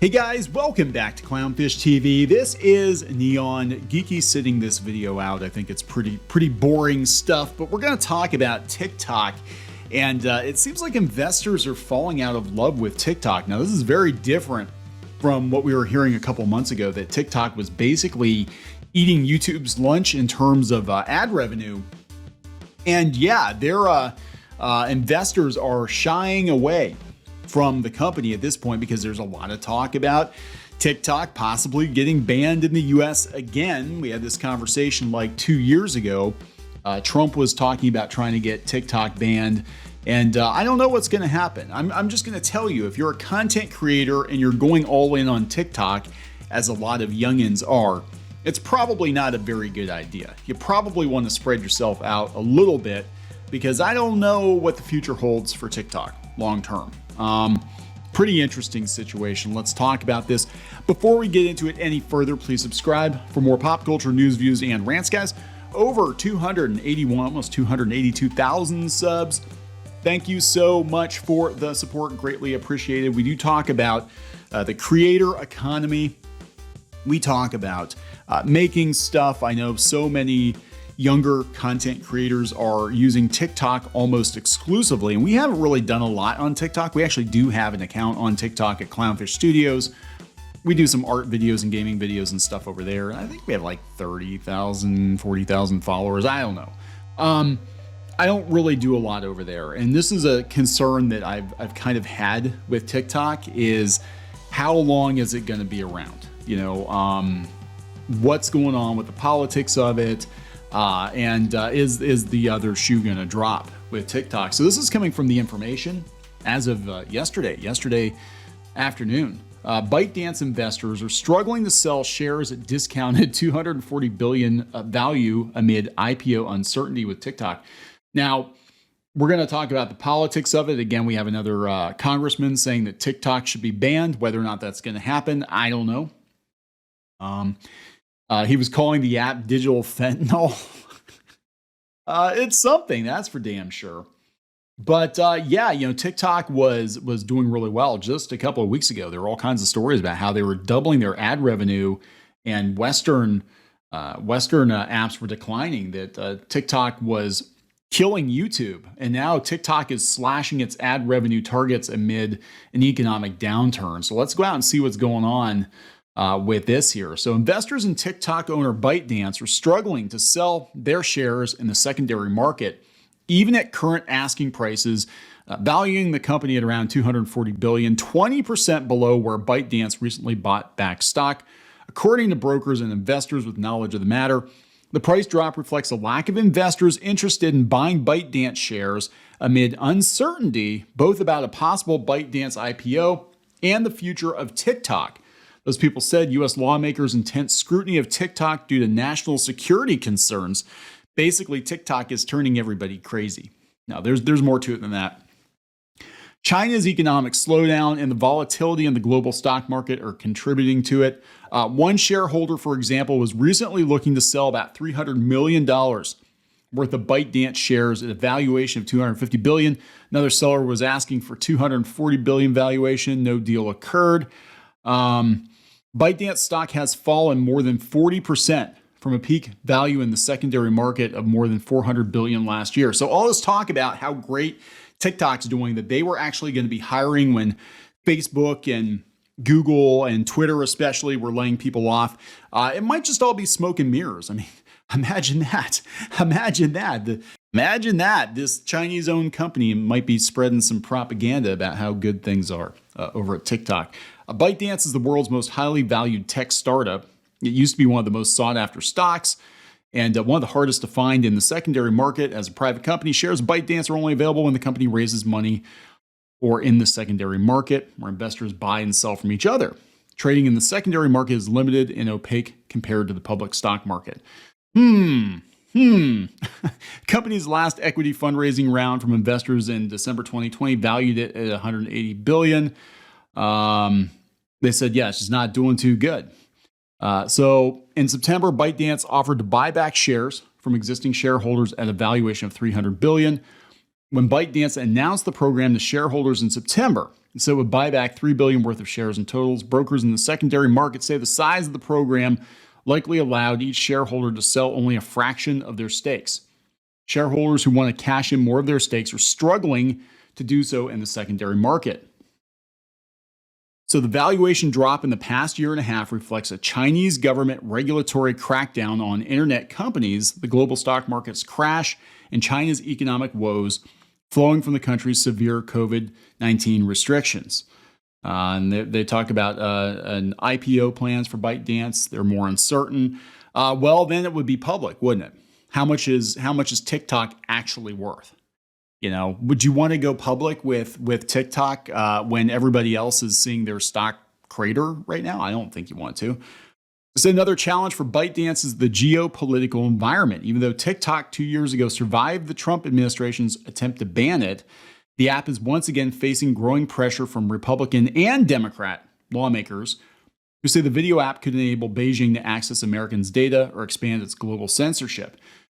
Hey guys, welcome back to Clownfish TV. This is Neon Geeky sitting this video out. I think it's pretty boring stuff, but we're going to talk about TikTok. And it seems like investors are falling out of love with TikTok. Now, this is very different from what we were hearing a couple months ago, that TikTok was basically eating YouTube's lunch in terms of ad revenue. And yeah, their investors are shying away from the company at this point because there's a lot of talk about TikTok possibly getting banned in the US again. We had this conversation like 2 years ago. Trump was talking about trying to get TikTok banned, and I don't know what's going to happen. I'm just going to tell you, if you're a content creator and you're going all in on TikTok, as a lot of youngins are, it's probably not a very good idea. You probably want to spread yourself out a little bit, because I don't know what the future holds for TikTok long term. Pretty interesting situation. Let's talk about this. Before we get into it any further, please subscribe for more pop culture news, views, and rants, guys. Over 281, almost 282,000 subs. Thank you so much for the support. Greatly appreciated. We do talk about the creator economy. We talk about making stuff. I know so many younger content creators are using TikTok almost exclusively, and we haven't really done a lot on TikTok. We actually do have an account on TikTok at Clownfish Studios. We do some art videos and gaming videos and stuff over there. And I think we have like 30,000, 40,000 followers. I don't know. I don't really do a lot over there. And this is a concern that I've kind of had with TikTok, is how long is it going to be around? You know, what's going on with the politics of it? And is the other shoe going to drop with TikTok? So this is coming from The Information as of yesterday afternoon. ByteDance investors are struggling to sell shares at discounted $240 billion value amid IPO uncertainty with TikTok. Now, we're going to talk about the politics of it. Again, we have another congressman saying that TikTok should be banned. Whether or not that's going to happen, I don't know. He was calling the app digital fentanyl. It's something, that's for damn sure. But yeah, you know, TikTok was doing really well just a couple of weeks ago. There were all kinds of stories about how they were doubling their ad revenue, and Western apps were declining. That TikTok was killing YouTube, and now TikTok is slashing its ad revenue targets amid an economic downturn. So let's go out and see what's going on with this here. So investors in TikTok owner ByteDance are struggling to sell their shares in the secondary market, even at current asking prices, valuing the company at around $240 billion, 20% below where ByteDance recently bought back stock. According to brokers and investors with knowledge of the matter, the price drop reflects a lack of investors interested in buying ByteDance shares amid uncertainty, both about a possible ByteDance IPO and the future of TikTok. Those people said U.S. lawmakers' intense scrutiny of TikTok due to national security concerns. Basically, TikTok is turning everybody crazy. Now, there's more to it than that. China's economic slowdown and the volatility in the global stock market are contributing to it. One shareholder, for example, was recently looking to sell about $300 million worth of ByteDance shares at a valuation of $250 billion. Another seller was asking for $240 billion valuation. No deal occurred. ByteDance stock has fallen more than 40% from a peak value in the secondary market of more than $400 billion last year. So all this talk about how great TikTok's doing, that they were actually going to be hiring when Facebook and Google and Twitter especially were laying people off, it might just all be smoke and mirrors. I mean, imagine that. Imagine that. This Chinese-owned company might be spreading some propaganda about how good things are over at TikTok. ByteDance is the world's most highly valued tech startup. It used to be one of the most sought-after stocks and one of the hardest to find in the secondary market. As a private company, shares of ByteDance are only available when the company raises money or in the secondary market, where investors buy and sell from each other. Trading in the secondary market is limited and opaque compared to the public stock market. Company's last equity fundraising round from investors in December 2020 valued it at $180 billion. They said, yeah, it's just not doing too good. So in September, ByteDance offered to buy back shares from existing shareholders at a valuation of $300 billion. When ByteDance announced the program to shareholders in September, So it would buy back $3 billion worth of shares in totals. Brokers in the secondary market say the size of the program likely allowed each shareholder to sell only a fraction of their stakes. Shareholders who want to cash in more of their stakes are struggling to do so in the secondary market. So the valuation drop in the past year and a half reflects a Chinese government regulatory crackdown on internet companies, the global stock market's crash, and China's economic woes flowing from the country's severe COVID-19 restrictions. And they talk about an IPO plans for ByteDance. They're more uncertain. Well, then it would be public, wouldn't it? How much is TikTok actually worth? You know, would you want to go public with TikTok when everybody else is seeing their stock crater right now? I don't think you want to. So another challenge for ByteDance is the geopolitical environment. Even though TikTok 2 years ago survived the Trump administration's attempt to ban it, the app is once again facing growing pressure from Republican and Democrat lawmakers who say the video app could enable Beijing to access Americans' data or expand its global censorship.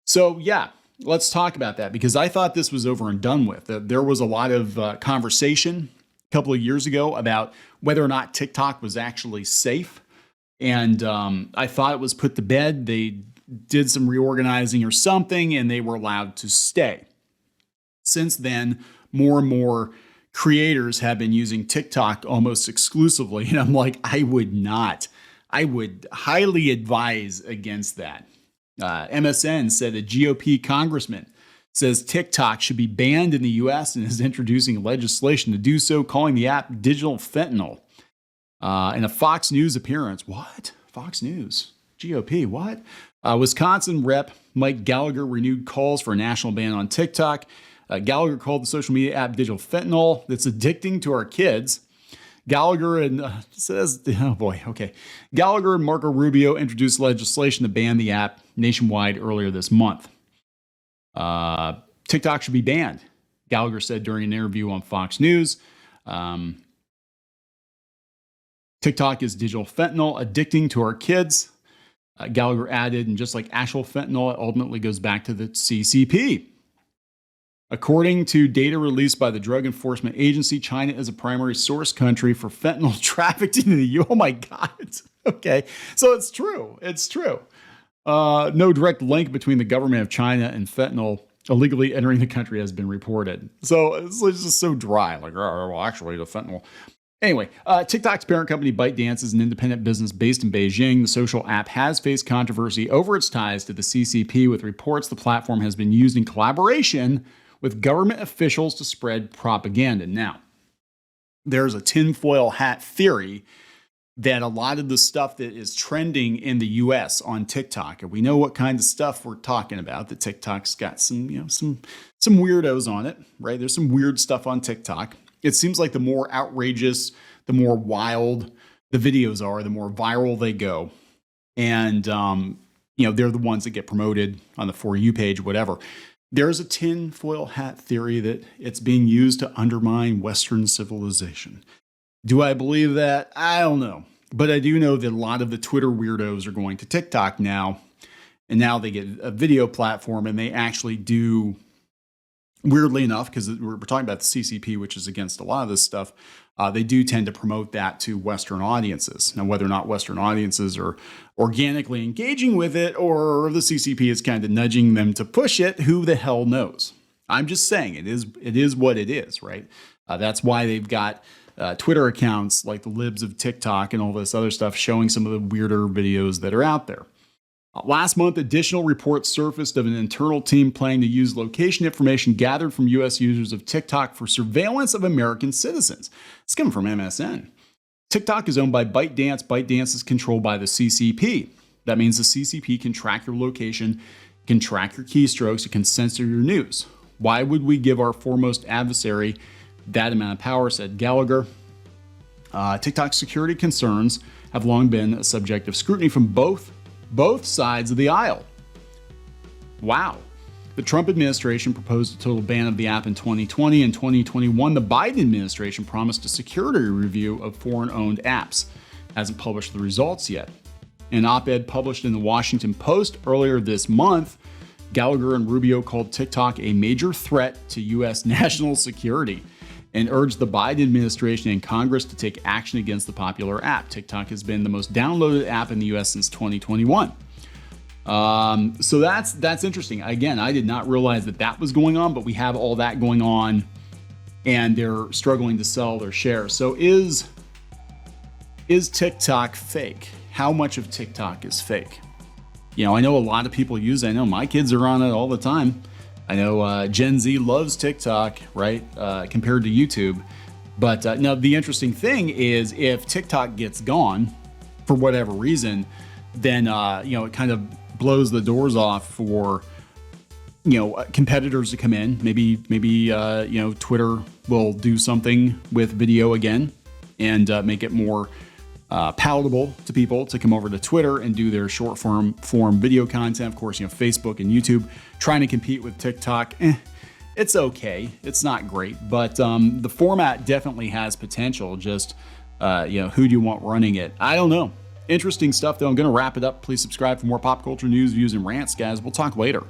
So yeah, let's talk about that, because I thought this was over and done with. There was a lot of conversation a couple of years ago about whether or not TikTok was actually safe. And I thought it was put to bed. They did some reorganizing or something, and they were allowed to stay. Since then, more and more creators have been using TikTok almost exclusively. And I'm like, I would highly advise against that. MSN said a GOP congressman says TikTok should be banned in the U.S. and is introducing legislation to do so, calling the app digital fentanyl. In a Fox News appearance, what? Fox News? GOP, what? Wisconsin Rep. Mike Gallagher renewed calls for a national ban on TikTok. Gallagher called the social media app digital fentanyl that's addicting to our kids. Gallagher and Gallagher and Marco Rubio introduced legislation to ban the app nationwide earlier this month. TikTok should be banned, Gallagher said during an interview on Fox News. TikTok is digital fentanyl addicting to our kids. Gallagher added, and just like actual fentanyl, it ultimately goes back to the CCP. According to data released by the Drug Enforcement Agency, China is a primary source country for fentanyl trafficked into the U.S. Oh my God. Okay. So it's true. It's true. No direct link between the government of China and fentanyl illegally entering the country has been reported. So it's just so dry. Like, oh, well, actually, the fentanyl. Anyway, TikTok's parent company ByteDance is an independent business based in Beijing. The social app has faced controversy over its ties to the CCP, with reports the platform has been used in collaboration with government officials to spread propaganda. Now, there's a tinfoil hat theory that a lot of the stuff that is trending in the US on TikTok, and we know what kind of stuff we're talking about, that TikTok's got some weirdos on it, right? There's some weird stuff on TikTok. It seems like the more outrageous, the more wild the videos are, the more viral they go. And, they're the ones that get promoted on the For You page, whatever. There's a tinfoil hat theory that it's being used to undermine Western civilization. Do I believe that? I don't know. But I do know that a lot of the Twitter weirdos are going to TikTok now. And now they get a video platform, and they actually do, weirdly enough, because we're talking about the CCP, which is against a lot of this stuff, they do tend to promote that to Western audiences. Now, whether or not Western audiences are organically engaging with it, or the CCP is kind of nudging them to push it, who the hell knows? I'm just saying it is what it is, right? That's why they've got Twitter accounts like the libs of TikTok and all this other stuff showing some of the weirder videos that are out there. Last month, additional reports surfaced of an internal team planning to use location information gathered from U.S. users of TikTok for surveillance of American citizens. It's coming from MSN. TikTok is owned by ByteDance. ByteDance is controlled by the CCP. That means the CCP can track your location, can track your keystrokes, it can censor your news. Why would we give our foremost adversary that amount of power, said Gallagher. TikTok's security concerns have long been a subject of scrutiny from both sides of the aisle. Wow. The Trump administration proposed a total ban of the app in 2020. In 2021, the Biden administration promised a security review of foreign-owned apps. Hasn't published the results yet. In an op-ed published in the Washington Post earlier this month, Gallagher and Rubio called TikTok a major threat to U.S. national security. and urged the Biden administration and Congress to take action against the popular app. TikTok has been the most downloaded app in the US since 2021. So that's interesting. Again, I did not realize that was going on, but we have all that going on, and they're struggling to sell their shares. So is TikTok fake? How much of TikTok is fake? You know, I know a lot of people use it. I know my kids are on it all the time. I know Gen Z loves TikTok, right, compared to YouTube. But now the interesting thing is, if TikTok gets gone for whatever reason, then you know, it kind of blows the doors off for, you know, competitors to come in. Maybe you know, Twitter will do something with video again and make it more palatable to people to come over to Twitter and do their short form video content. Of course, you know, Facebook and YouTube trying to compete with TikTok. It's okay. It's not great, but the format definitely has potential. Just you know, who do you want running it? I don't know. Interesting stuff, though. I'm going to wrap it up. Please subscribe for more pop culture news, views, and rants, guys. We'll talk later.